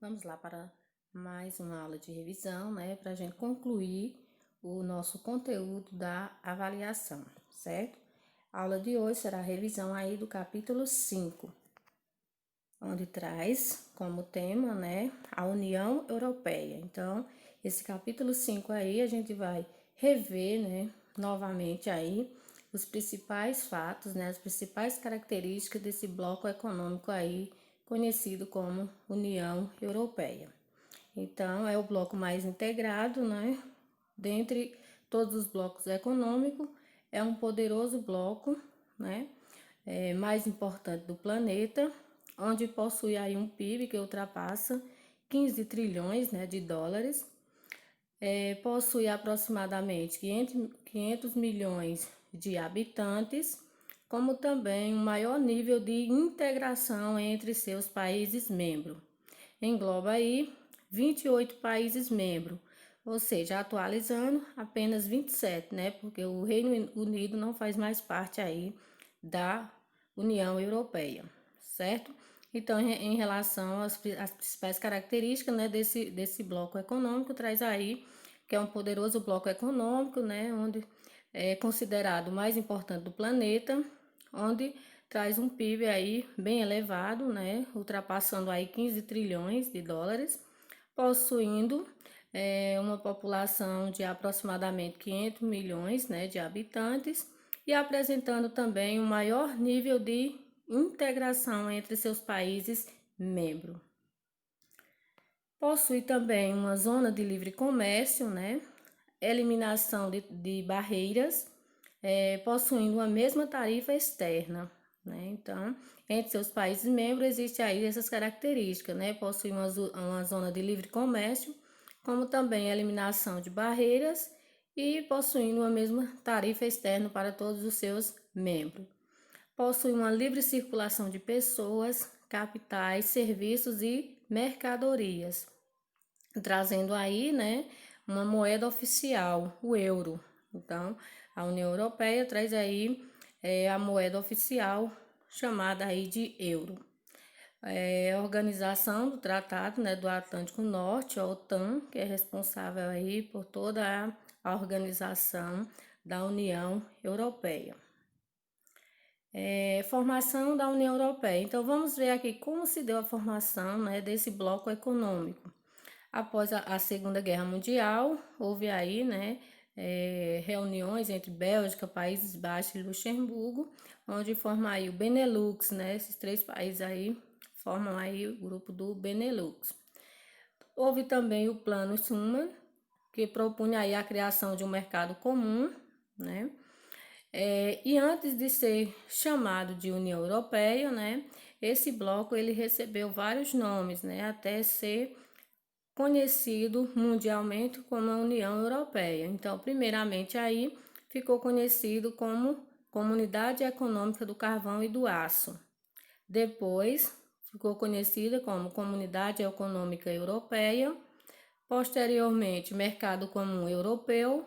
Vamos lá para mais uma aula de revisão, né? Para a gente concluir o nosso conteúdo da avaliação, certo? A aula de hoje será a revisão aí do capítulo 5, onde traz como tema, né, a União Europeia. Então, esse capítulo 5 aí a gente vai rever, né, novamente aí os principais fatos, né, as principais características desse bloco econômico aí conhecido como União Europeia. Então, é o bloco mais integrado, né, dentre todos os blocos econômicos, é um poderoso bloco, né, mais importante do planeta, onde possui aí um PIB que ultrapassa 15 trilhões, né, de dólares, possui aproximadamente 500 milhões de habitantes, como também um maior nível de integração entre seus países membros. Engloba aí 28 países membros, ou seja, atualizando apenas 27, né? Porque o Reino Unido não faz mais parte aí da União Europeia, certo? Então, em relação às principais características, né, desse bloco econômico, traz aí que é um poderoso bloco econômico, né, onde é considerado o mais importante do planeta, onde traz um PIB aí bem elevado, né, ultrapassando aí 15 trilhões de dólares, possuindo uma população de aproximadamente 500 milhões, né, de habitantes e apresentando também um maior nível de integração entre seus países membros. Possui também uma zona de livre comércio, né, eliminação de barreiras, possuindo a mesma tarifa externa, né? Então, entre seus países membros existe aí essas características, né? Possui uma zona de livre comércio, como também a eliminação de barreiras e possuindo a mesma tarifa externa para todos os seus membros. Possui uma livre circulação de pessoas, capitais, serviços e mercadorias, trazendo aí, né, uma moeda oficial, o euro. Então, a União Europeia traz aí a moeda oficial chamada aí de euro. A organização do Tratado, né, do Atlântico Norte, a OTAN, que é responsável aí por toda a organização da União Europeia. Formação da União Europeia. Então, vamos ver aqui como se deu a formação, né, desse bloco econômico. Após a Segunda Guerra Mundial, houve aí, né, reuniões entre Bélgica, Países Baixos e Luxemburgo, onde forma aí o Benelux, né, esses três países aí formam aí o grupo do Benelux. Houve também o Plano Schuman, que propunha aí a criação de um mercado comum, né, e antes de ser chamado de União Europeia, né, esse bloco ele recebeu vários nomes, né, até ser conhecido mundialmente como a União Europeia. Então, primeiramente aí ficou conhecido como Comunidade Econômica do Carvão e do Aço. Depois ficou conhecida como Comunidade Econômica Europeia. Posteriormente, Mercado Comum Europeu.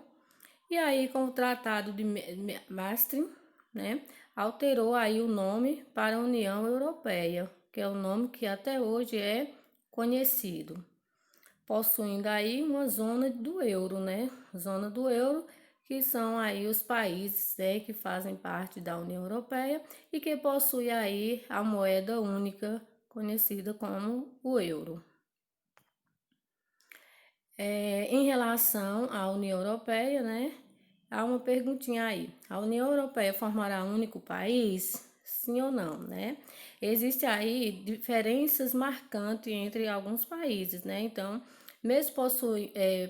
E aí, com o Tratado de Maastricht, né, alterou aí o nome para União Europeia, que é o nome que até hoje é conhecido, possuindo aí uma zona do euro, né? Zona do euro, que são aí os países, né, que fazem parte da União Europeia e que possui aí a moeda única conhecida como o euro. Em relação à União Europeia, né? Há uma perguntinha aí. A União Europeia formará um único país? Sim ou não, né? Existe aí diferenças marcantes entre alguns países, né? Então, mesmo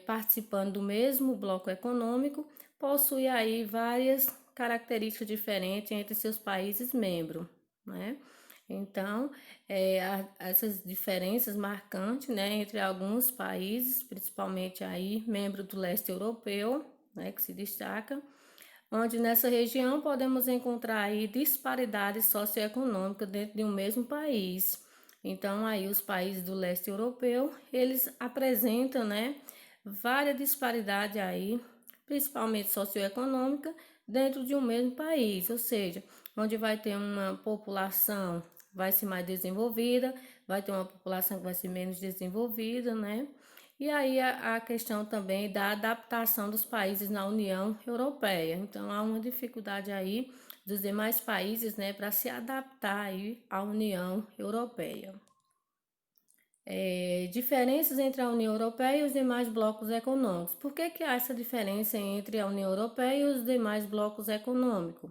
participando do mesmo bloco econômico, possui aí várias características diferentes entre seus países membros, né? Então, essas diferenças marcantes, né, entre alguns países, principalmente aí membros do leste europeu, né, que se destaca, onde nessa região podemos encontrar aí disparidades socioeconômicas dentro de um mesmo país. Então, aí os países do leste europeu, eles apresentam, né, várias disparidades aí, principalmente socioeconômica, dentro de um mesmo país, ou seja, onde vai ter uma população vai ser mais desenvolvida, vai ter uma população que vai ser menos desenvolvida, né? E aí a questão também da adaptação dos países na União Europeia. Então há uma dificuldade aí dos demais países, né, para se adaptar aí à União Europeia. Diferenças entre a União Europeia e os demais blocos econômicos. Por que há essa diferença entre a União Europeia e os demais blocos econômicos?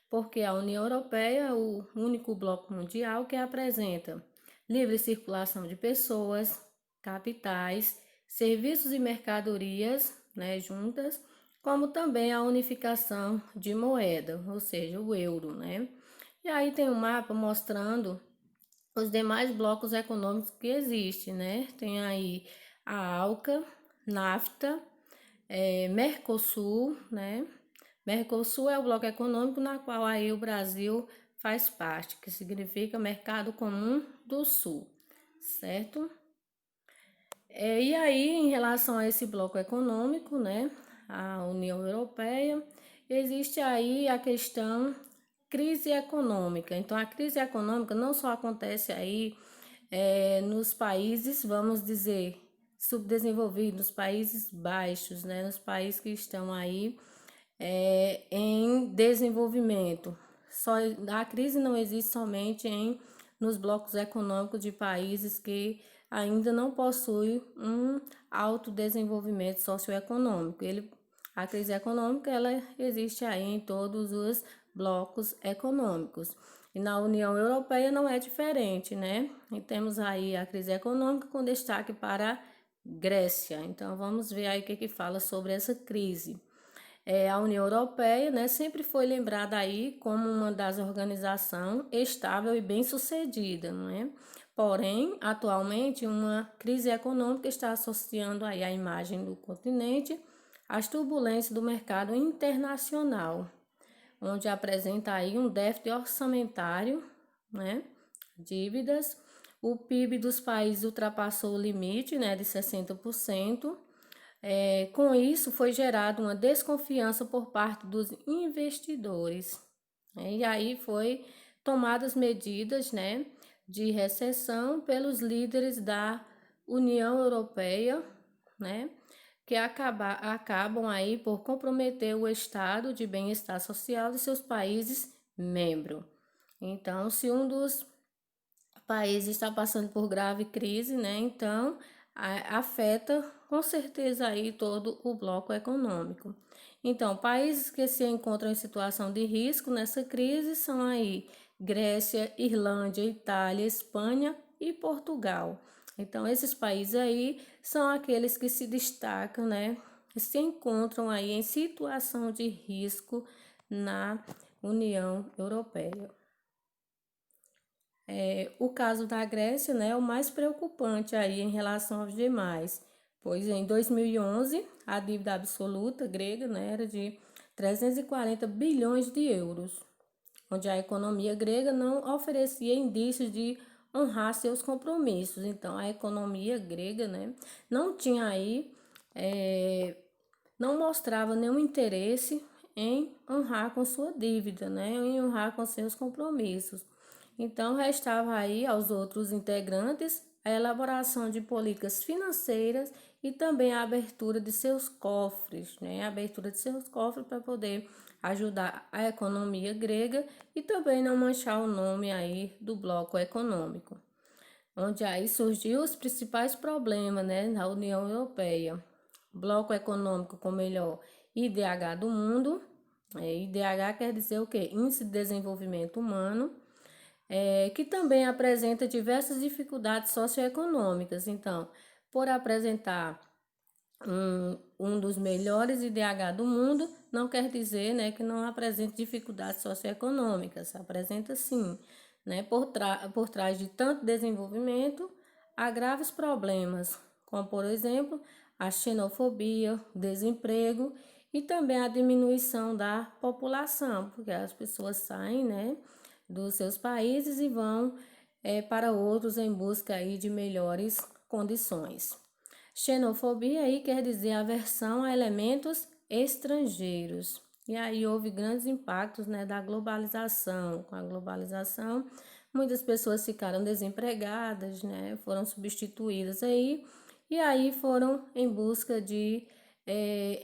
Porque a União Europeia é o único bloco mundial que apresenta livre circulação de pessoas, capitais, serviços e mercadorias, né, juntas, como também a unificação de moeda, ou seja, o euro, né? E aí tem um mapa mostrando os demais blocos econômicos que existem, né? Tem aí a ALCA, NAFTA, Mercosul, né? Mercosul é o bloco econômico na qual aí o Brasil faz parte, que significa Mercado Comum do Sul, certo? E aí, em relação a esse bloco econômico, né, a União Europeia, existe aí a questão crise econômica. Então, a crise econômica não só acontece aí nos países, vamos dizer, subdesenvolvidos, nos países baixos, né, nos países que estão aí em desenvolvimento. A crise não existe somente nos blocos econômicos de países que ainda não possuem um alto desenvolvimento socioeconômico. A crise econômica ela existe aí em todos os blocos econômicos. E na União Europeia não é diferente, né? E temos aí a crise econômica com destaque para a Grécia. Então vamos ver aí o que fala sobre essa crise. A União Europeia, né, sempre foi lembrada aí como uma das organizações estável e bem-sucedida, não é? Porém, atualmente, uma crise econômica está associando aí a imagem do continente às turbulências do mercado internacional, onde apresenta aí um déficit orçamentário, né, dívidas. O PIB dos países ultrapassou o limite, né, de 60%. Com isso, foi gerada uma desconfiança por parte dos investidores, né? E aí foi tomadas medidas, né, de recessão pelos líderes da União Europeia, né, que acabam aí por comprometer o estado de bem-estar social de seus países membros. Então, se um dos países está passando por grave crise, né, então afeta com certeza aí todo o bloco econômico. Então, países que se encontram em situação de risco nessa crise são aí Grécia, Irlanda, Itália, Espanha e Portugal. Então, esses países aí são aqueles que se destacam, né? Se encontram aí em situação de risco na União Europeia. O caso da Grécia, né, é o mais preocupante aí em relação aos demais, pois em 2011 a dívida absoluta grega, né, era de 340 bilhões de euros, onde a economia grega não oferecia indícios de honrar seus compromissos. Então a economia grega, né, não tinha aí, não mostrava nenhum interesse em honrar com sua dívida, né, em honrar com seus compromissos. Então, restava aí aos outros integrantes a elaboração de políticas financeiras e também a abertura de seus cofres, né? A abertura de seus cofres para poder ajudar a economia grega e também não manchar o nome aí do bloco econômico, onde aí surgiu os principais problemas, né, na União Europeia. Bloco econômico com melhor IDH do mundo. IDH quer dizer o quê? Índice de Desenvolvimento Humano. Que também apresenta diversas dificuldades socioeconômicas. Então, por apresentar um dos melhores IDH do mundo, não quer dizer, né, que não apresente dificuldades socioeconômicas. Apresenta sim, né? Por trás de tanto desenvolvimento, há graves problemas, como, por exemplo, a xenofobia, o desemprego e também a diminuição da população, porque as pessoas saem, né, dos seus países e vão para outros em busca aí de melhores condições. Xenofobia aí quer dizer aversão a elementos estrangeiros. E aí houve grandes impactos, né, da globalização. Com a globalização, muitas pessoas ficaram desempregadas, né? Foram substituídas aí, e aí foram em busca de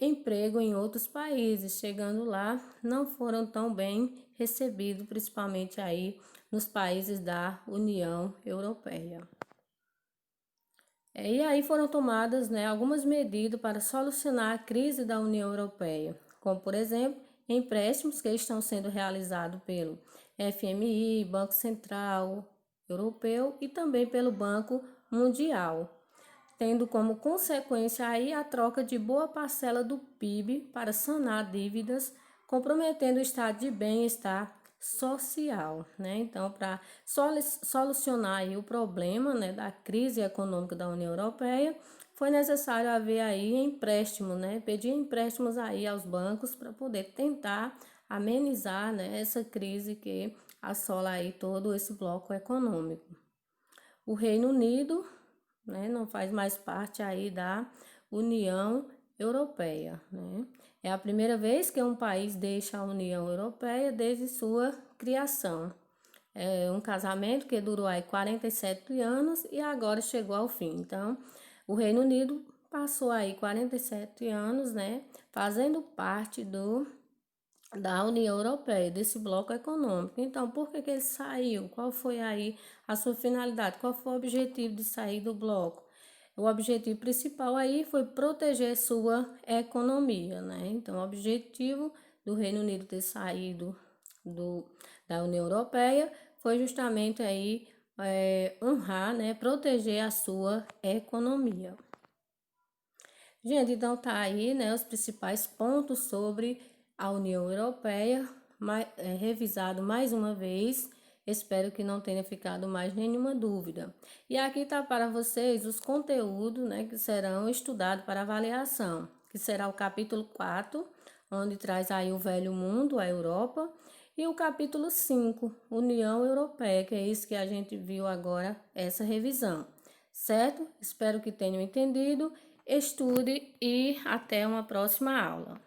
emprego em outros países. Chegando lá, não foram tão bem recebidos, principalmente aí nos países da União Europeia. E aí foram tomadas, né, algumas medidas para solucionar a crise da União Europeia, como, por exemplo, empréstimos que estão sendo realizados pelo FMI, Banco Central Europeu e também pelo Banco Mundial, tendo como consequência aí a troca de boa parcela do PIB para sanar dívidas, comprometendo o estado de bem-estar social, né? Então, para solucionar aí o problema, né, da crise econômica da União Europeia, foi necessário haver aí empréstimo, né? Pedir empréstimos aí aos bancos para poder tentar amenizar, né, essa crise que assola aí todo esse bloco econômico. O Reino Unido, né, não faz mais parte aí da União Europeia, né? É a primeira vez que um país deixa a União Europeia desde sua criação. É um casamento que durou aí 47 anos e agora chegou ao fim. Então, o Reino Unido passou aí 47 anos, né, fazendo parte da União Europeia, desse bloco econômico. Então, por que ele saiu? Qual foi aí a sua finalidade? Qual foi o objetivo de sair do bloco? O objetivo principal aí foi proteger sua economia, né? Então, o objetivo do Reino Unido ter saído da União Europeia foi justamente aí honrar, né? Proteger a sua economia. Gente, então tá aí, né, os principais pontos sobre a União Europeia, revisado mais uma vez. Espero que não tenha ficado mais nenhuma dúvida. E aqui tá para vocês os conteúdos, né, que serão estudados para avaliação, que será o capítulo 4, onde traz aí o Velho Mundo, a Europa, e o capítulo 5, União Europeia, que é isso que a gente viu agora, essa revisão. Certo? Espero que tenham entendido. Estude e até uma próxima aula.